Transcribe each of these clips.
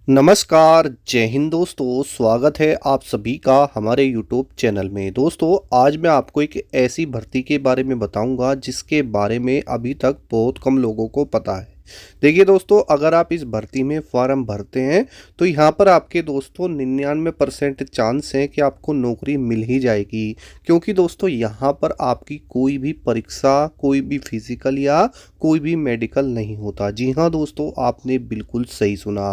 नमस्कार, जय हिंद दोस्तों। स्वागत है आप सभी का हमारे यूट्यूब चैनल में। दोस्तों, आज मैं आपको एक ऐसी भर्ती के बारे में बताऊंगा जिसके बारे में अभी तक बहुत कम लोगों को पता है। देखिए दोस्तों, अगर आप इस भर्ती में फॉर्म भरते हैं तो यहाँ पर आपके दोस्तों 99% चांस है कि आपको नौकरी मिल ही जाएगी। क्योंकि दोस्तों यहाँ पर आपकी कोई भी परीक्षा, कोई भी फिजिकल या कोई भी मेडिकल नहीं होता। जी हाँ दोस्तों, आपने बिल्कुल सही सुना।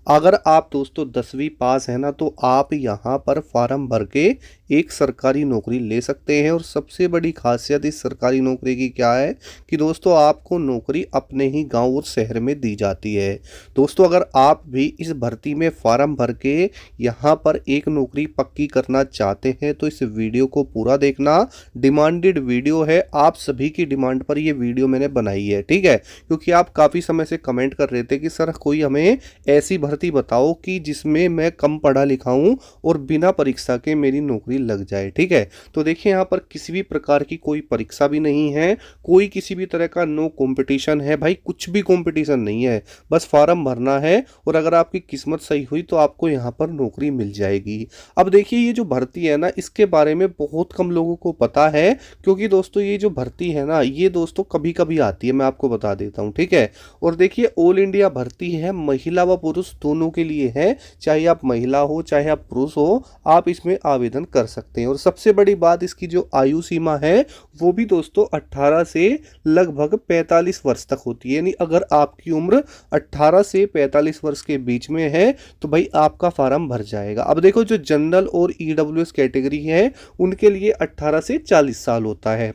अगर आप दोस्तों 10वीं पास है ना, तो आप यहाँ पर फॉर्म भर के एक सरकारी नौकरी ले सकते हैं। और सबसे बड़ी खासियत इस सरकारी नौकरी की क्या है कि दोस्तों आपको नौकरी अपने ही गांव और शहर में दी जाती है। दोस्तों, अगर आप भी इस भर्ती में फॉर्म भर के यहाँ पर एक नौकरी पक्की करना चाहते हैं तो इस वीडियो को पूरा देखना। डिमांडेड वीडियो है, आप सभी की डिमांड पर ये वीडियो मैंने बनाई है, ठीक है। क्योंकि आप काफ़ी समय से कमेंट कर रहे थे कि सर कोई हमें ऐसी भर्ती बताओ कि जिसमें मैं कम पढ़ा लिखा हूँ और बिना परीक्षा के मेरी नौकरी लग जाए, ठीक है। तो देखिए, यहाँ पर किसी भी प्रकार की कोई परीक्षा भी नहीं है, कोई किसी भी तरह का नो कंपटीशन है भाई, कुछ भी कंपटीशन नहीं है। बस फॉर्म भरना है और अगर आपकी किस्मत सही हुई तो आपको यहाँ पर नौकरी मिल जाएगी। अब देखिए, ये जो भर्ती है ना, इसके बारे में बहुत कम लोगों को पता है। क्योंकि दोस्तों ये जो भर्ती है ना, ये दोस्तों कभी कभी आती है, मैं आपको बता देता हूँ, ठीक है। और देखिए, ऑल इंडिया भर्ती है, महिला व पुरुष दोनों के लिए है। चाहे आप महिला हो चाहे आप पुरुष हो, आप इसमें आवेदन कर सकते हैं। और सबसे बड़ी बात, इसकी जो आयु सीमा है वो भी दोस्तों 18 से लगभग 45 वर्ष तक होती है। यानी अगर आपकी उम्र 18 से 45 वर्ष के बीच में है तो भाई आपका फार्म भर जाएगा। अब देखो, जो जनरल और ईडब्ल्यूएस कैटेगरी है उनके लिए 18 से 40 साल होता है,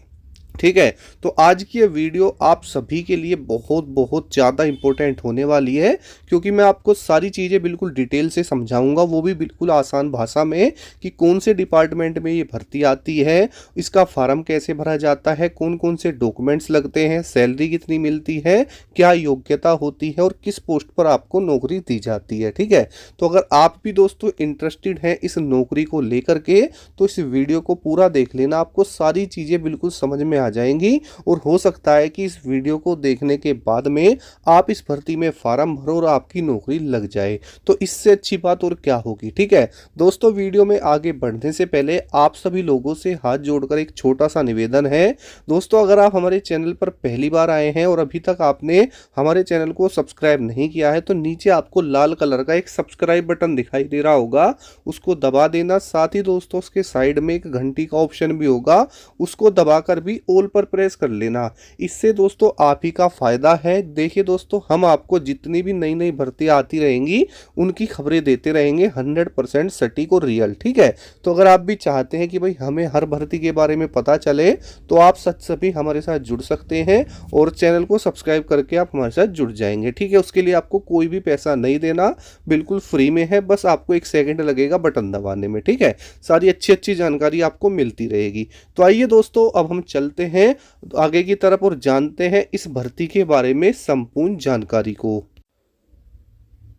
ठीक है। तो आज की ये वीडियो आप सभी के लिए बहुत बहुत ज़्यादा इंपॉर्टेंट होने वाली है। क्योंकि मैं आपको सारी चीज़ें बिल्कुल डिटेल से समझाऊंगा, वो भी बिल्कुल आसान भाषा में, कि कौन से डिपार्टमेंट में ये भर्ती आती है, इसका फार्म कैसे भरा जाता है, कौन कौन से डॉक्यूमेंट्स लगते हैं, सैलरी कितनी मिलती है, क्या योग्यता होती है और किस पोस्ट पर आपको नौकरी दी जाती है, ठीक है। तो अगर आप भी दोस्तों इंटरेस्टेड हैं इस नौकरी को लेकर के, तो इस वीडियो को पूरा देख लेना, आपको सारी चीज़ें बिल्कुल समझ में आ जाएंगी। और हो सकता है कि इस वीडियो को देखने के बाद में आप इस भर्ती में फार्म भरो और आपकी नौकरी लग जाए। तो इससे अच्छी बात और क्या होगी, ठीक है। दोस्तों, वीडियो में आगे बढ़ने से पहले आप सभी लोगों से हाथ जोड़कर एक छोटा सा निवेदन है। दोस्तों, अगर आप हमारे चैनल पर पहली बार आए हैं और अभी तक आपने हमारे चैनल को सब्सक्राइब नहीं किया है, तो नीचे आपको लाल कलर का एक सब्सक्राइब बटन दिखाई दे रहा होगा, उसको दबा देना। साथ ही दोस्तों, उसके साइड में एक घंटी का ऑप्शन भी होगा, उसको दबाकर भी ऑल पर प्रेस कर लेना। इससे दोस्तों आप ही का फायदा है। देखिए दोस्तों, हम आपको जितनी भी नई नई भर्तियां आती रहेंगी उनकी खबरें देते रहेंगे, 100% सटीक और रियल, ठीक है। तो अगर आप भी चाहते हैं कि भाई हमें हर भर्ती के बारे में पता चले, तो आप सभी हमारे साथ जुड़ सकते हैं और चैनल को सब्सक्राइब करके आप हमारे साथ जुड़ जाएंगे, ठीक है। उसके लिए आपको कोई भी पैसा नहीं देना, बिल्कुल फ्री में है। बस आपको 1 सेकंड लगेगा बटन दबाने में, ठीक है। सारी अच्छी अच्छी जानकारी आपको मिलती रहेगी। तो आइए दोस्तों, अब हम चलते हैं आगे की तरफ और जानते हैं इस भर्ती के बारे में संपूर्ण जानकारी को।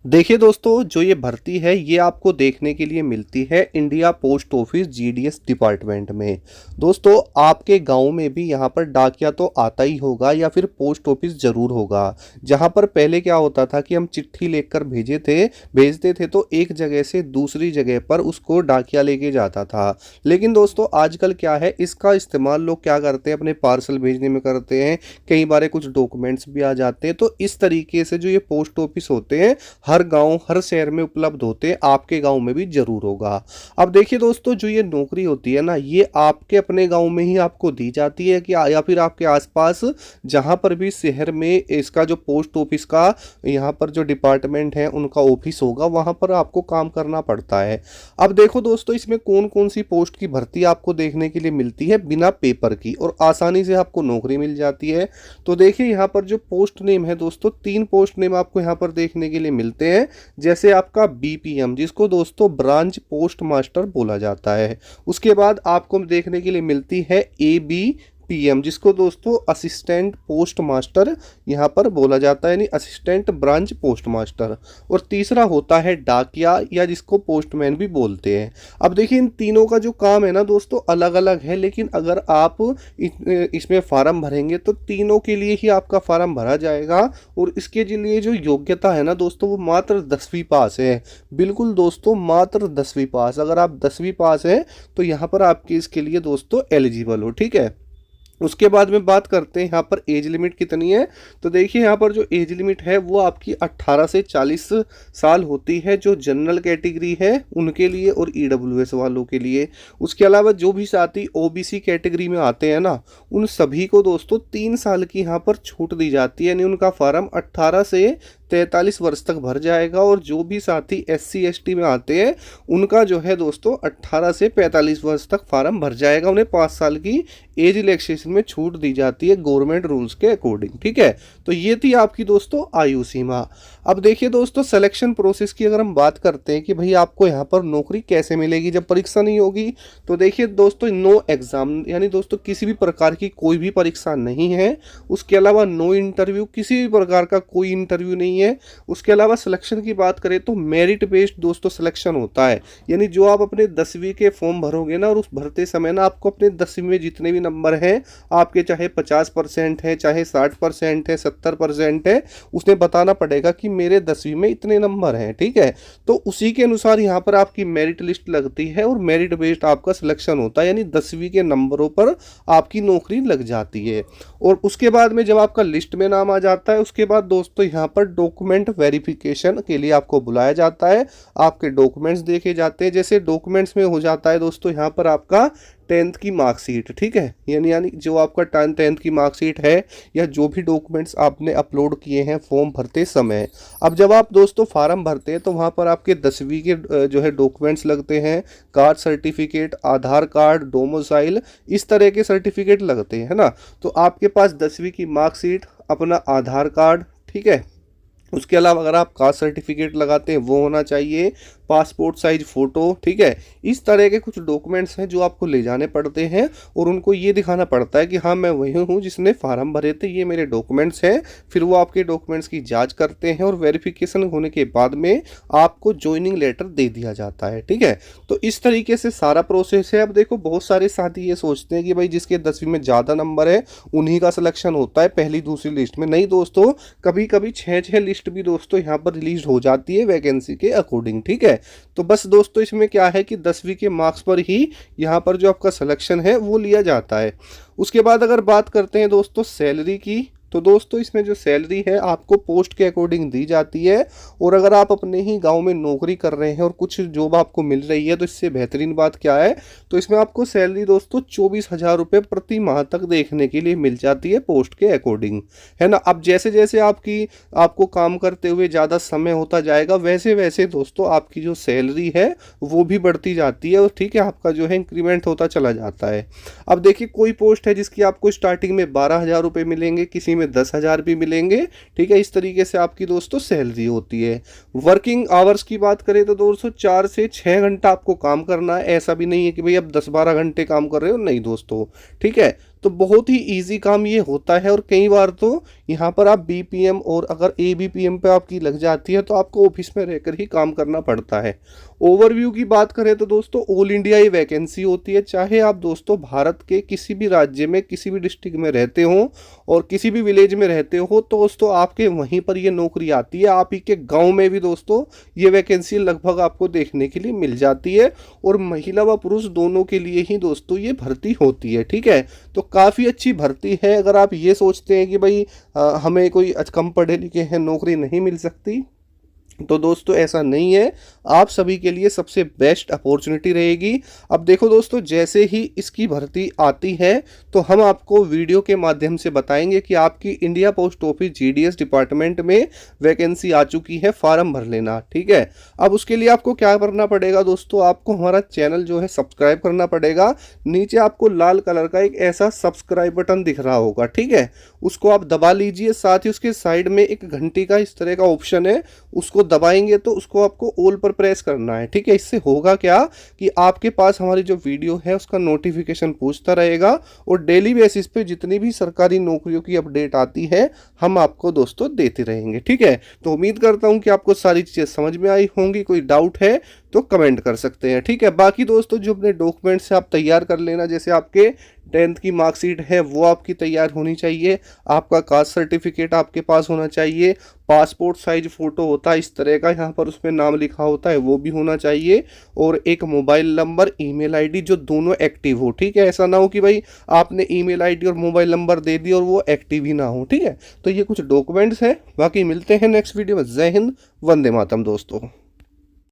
देखिए दोस्तों, जो ये भर्ती है ये आपको देखने के लिए मिलती है India post office GDS department में। दोस्तों, आपके गांव में भी यहाँ पर डाकिया तो आता ही होगा या फिर पोस्ट ऑफिस जरूर होगा। जहाँ पर पहले क्या होता था कि हम चिट्ठी लेकर भेजते थे तो एक जगह से दूसरी जगह पर उसको डाकिया लेके जाता था। लेकिन दोस्तों आजकल क्या है, इसका इस्तेमाल लोग क्या करते हैं, अपने पार्सल भेजने में करते हैं। कई बार कुछ डॉक्यूमेंट्स भी आ जाते हैं। तो इस तरीके से जो ये पोस्ट ऑफिस होते हैं हर गांव हर शहर में उपलब्ध होते हैं, आपके गांव में भी जरूर होगा। अब देखिए दोस्तों, जो ये नौकरी होती है ना, ये आपके अपने गांव में ही आपको दी जाती है कि या फिर आपके आसपास जहां पर भी शहर में इसका जो पोस्ट ऑफिस का यहाँ पर जो डिपार्टमेंट है उनका ऑफिस होगा, वहां पर आपको काम करना पड़ता है। अब देखो दोस्तों, इसमें कौन कौन सी पोस्ट की भर्ती आपको देखने के लिए मिलती है बिना पेपर की, और आसानी से आपको नौकरी मिल जाती है। तो देखिए, यहाँ पर जो पोस्ट नेम है दोस्तों, 3 पोस्ट नेम आपको यहाँ पर देखने के लिए मिलते हैं। जैसे आपका बीपीएम, जिसको दोस्तों ब्रांच पोस्ट मास्टर बोला जाता है। उसके बाद आपको देखने के लिए मिलती है एबी APM, जिसको दोस्तों असिस्टेंट पोस्ट मास्टर यहाँ पर बोला जाता है, यानी असिस्टेंट ब्रांच पोस्ट मास्टर। और तीसरा होता है डाकिया, या जिसको पोस्टमैन भी बोलते हैं। अब देखिए इन तीनों का जो काम है ना दोस्तों अलग अलग है, लेकिन अगर आप इसमें फार्म भरेंगे तो तीनों के लिए ही आपका फार्म भरा जाएगा। और इसके लिए जो योग्यता है ना दोस्तों वो मात्र 10वीं पास है। बिल्कुल दोस्तों, मात्र 10वीं पास। अगर आप 10वीं पास हैं तो यहाँ पर आपके इसके लिए दोस्तों एलिजिबल हो, ठीक है। उसके बाद में बात करते हैं यहाँ पर एज लिमिट कितनी है। तो देखिए यहाँ पर जो एज लिमिट है वो आपकी 18 से 40 साल होती है, जो जनरल कैटेगरी है उनके लिए और EWS वालों के लिए। उसके अलावा जो भी साथी OBC कैटेगरी में आते हैं ना, उन सभी को दोस्तों 3 साल की यहाँ पर छूट दी जाती है, यानी उनका फार्म 18 से 43 वर्ष तक भर जाएगा। और जो भी साथी SC ST में आते हैं उनका जो है दोस्तों 18 से 45 वर्ष तक फार्म भर जाएगा। उन्हें 5 साल की एज रिलैक्सेशन में छूट दी जाती है गवर्नमेंट रूल्स के अकॉर्डिंग, ठीक है। तो ये थी आपकी दोस्तों आयु सीमा। अब देखिए दोस्तों सिलेक्शन प्रोसेस की अगर हम बात करते हैं कि भाई आपको यहाँ पर नौकरी कैसे मिलेगी जब परीक्षा नहीं होगी, तो देखिए दोस्तों नो एग्जाम, यानी दोस्तों किसी भी प्रकार की कोई भी परीक्षा नहीं है। उसके अलावा नो इंटरव्यू, किसी भी प्रकार का कोई इंटरव्यू नहीं है। उसके अलावा सिलेक्शन की बात करें तो मेरिट बेस्ड दोस्तों सिलेक्शन होता है, यानी जो आप अपने 10वीं के फॉर्म भरोगे ना, और उस भरते समय ना आपको अपने 10वीं में जितने भी नंबर हैं आपके, चाहे 50% है, चाहे 60% है, 70% है, उसने बताना पड़ेगा कि मेरे 10वीं में इतने नंबर हैं, ठीक है। तो उसी के अनुसार यहाँ पर आपकी मेरिट लिस्ट लगती है और मेरिट बेस्ड आपका सिलेक्शन होता है, यानी 10वीं के नंबरों पर आपकी नौकरी लग जाती है। और उसके बाद में जब आपका लिस्ट में नाम आ जाता है, उसके बाद दोस्तों यहाँ पर डॉक्यूमेंट वेरिफिकेशन के लिए आपको बुलाया जाता है। आपके डॉक्यूमेंट्स देखे जाते हैं। जैसे डॉक्यूमेंट्स में हो जाता है दोस्तों यहाँ पर आपका 10th की मार्कशीट, ठीक है, यानी जो आपका 10th की मार्कशीट है, या जो भी डॉक्यूमेंट्स आपने अपलोड किए हैं फॉर्म भरते समय। अब जब आप दोस्तों फार्म भरते हैं तो वहाँ पर आपके 10वीं के जो है डॉक्यूमेंट्स लगते हैं, कास्ट सर्टिफिकेट, आधार कार्ड, डोमिसाइल, इस तरह के सर्टिफिकेट लगते हैं, है ना। तो आपके पास 10वीं की मार्कशीट, अपना आधार कार्ड, ठीक है। उसके अलावा अगर आप कास्ट सर्टिफिकेट लगाते हैं वो होना चाहिए, पासपोर्ट साइज फ़ोटो, ठीक है। इस तरह के कुछ डॉक्यूमेंट्स हैं जो आपको ले जाने पड़ते हैं और उनको ये दिखाना पड़ता है कि हाँ मैं वही हूँ जिसने फार्म भरे थे, ये मेरे डॉक्यूमेंट्स हैं। फिर वो आपके डॉक्यूमेंट्स की जांच करते हैं और वेरिफिकेशन होने के बाद में आपको ज्वाइनिंग लेटर दे दिया जाता है, ठीक है। तो इस तरीके से सारा प्रोसेस है। अब देखो बहुत सारे साथी ये सोचते हैं कि भाई जिसके 10वीं में ज़्यादा नंबर है उन्हीं का सिलेक्शन होता है पहली दूसरी लिस्ट में। नहीं दोस्तों, कभी कभी 6 लिस्ट भी दोस्तों यहाँ पर रिलीज हो जाती है वैकेंसी के अकॉर्डिंग, ठीक है। तो बस दोस्तों इसमें क्या है कि 10वीं के मार्क्स पर ही यहाँ पर जो आपका सिलेक्शन है वो लिया जाता है। उसके बाद अगर बात करते हैं दोस्तों सैलरी की, तो दोस्तों इसमें जो सैलरी है आपको पोस्ट के अकॉर्डिंग दी जाती है। और अगर आप अपने ही गांव में नौकरी कर रहे हैं और कुछ जॉब आपको मिल रही है तो इससे बेहतरीन बात क्या है, तो इसमें आपको सैलरी दोस्तों 24,000 रुपये प्रति माह तक देखने के लिए मिल जाती है पोस्ट के अकॉर्डिंग, है ना। अब जैसे जैसे आपको काम करते हुए ज़्यादा समय होता जाएगा वैसे वैसे दोस्तों आपकी जो सैलरी है वो भी बढ़ती जाती है और ठीक है आपका जो है इंक्रीमेंट होता चला जाता है। अब देखिए कोई पोस्ट है जिसकी आपको स्टार्टिंग में 12,000 रुपये मिलेंगे, किसी में 10,000 भी मिलेंगे, ठीक है। इस तरीके से आपकी दोस्तों सैलरी होती है। वर्किंग आवर्स की बात करें तो दोस्तों 4 से 6 घंटा आपको काम करना है। ऐसा भी नहीं है कि भाई अब 10-12 घंटे काम कर रहे हो, नहीं दोस्तों, ठीक है। तो बहुत ही इजी काम ये होता है। और कई बार तो यहाँ पर आप BPM और अगर ABPM पे आपकी लग जाती है तो आपको ऑफिस में रहकर ही काम करना पड़ता है। ओवरव्यू की बात करें तो दोस्तों ऑल इंडिया ये वैकेंसी होती है। चाहे आप दोस्तों भारत के किसी भी राज्य में किसी भी डिस्ट्रिक्ट में रहते हो और किसी भी विलेज में रहते हो तो दोस्तों आपके वहीं पर ये नौकरी आती है। आप ही के गाँव में भी दोस्तों ये वैकेंसी लगभग आपको देखने के लिए मिल जाती है। और महिला व पुरुष दोनों के लिए ही दोस्तों ये भर्ती होती है, ठीक है। तो काफ़ी अच्छी भर्ती है। अगर आप ये सोचते हैं कि भाई हमें कोई कम पढ़े लिखे हैं नौकरी नहीं मिल सकती, तो दोस्तों ऐसा नहीं है। आप सभी के लिए सबसे बेस्ट अपॉर्चुनिटी रहेगी। अब देखो दोस्तों जैसे ही इसकी भर्ती आती है तो हम आपको वीडियो के माध्यम से बताएंगे कि आपकी India post office GDS department में वैकेंसी आ चुकी है, फार्म भर लेना, ठीक है। अब उसके लिए आपको क्या करना पड़ेगा दोस्तों, आपको हमारा चैनल जो है सब्सक्राइब करना पड़ेगा। नीचे आपको लाल कलर का एक ऐसा सब्सक्राइब बटन दिख रहा होगा, ठीक है, उसको आप दबा लीजिए। साथ ही उसके साइड में एक घंटी का इस तरह का ऑप्शन है, उसको वो दबाएंगे तो उसको आपको ऑल पर प्रेस करना है, ठीक है। इससे होगा क्या कि आपके पास हमारी जो वीडियो है उसका नोटिफिकेशन पूछता रहेगा और डेली बेसिस पे जितनी भी सरकारी नौकरियों की अपडेट आती है हम आपको दोस्तों देते रहेंगे, ठीक है। तो उम्मीद करता हूँ कि आपको सारी चीज़ें समझ में आई होंगी। कोई डाउट है तो कमेंट कर सकते हैं, ठीक है। बाकी दोस्तों जो अपने डॉक्यूमेंट्स से आप तैयार कर लेना, जैसे आपके 10th की मार्कशीट है वो आपकी तैयार होनी चाहिए, आपका कास्ट सर्टिफिकेट आपके पास होना चाहिए, पासपोर्ट साइज फ़ोटो होता है इस तरह का, यहाँ पर उसमें नाम लिखा होता है वो भी होना चाहिए, और एक मोबाइल नंबर ईमेल आईडी जो दोनों एक्टिव हो, ठीक है। ऐसा ना हो कि भाई आपने ईमेल आईडी और मोबाइल नंबर दे दिया और वो एक्टिव ही ना हो, ठीक है। तो ये कुछ डॉक्यूमेंट्स हैं, बाकी मिलते हैं नेक्स्ट वीडियो में। जय हिंद, वंदे मातरम दोस्तों।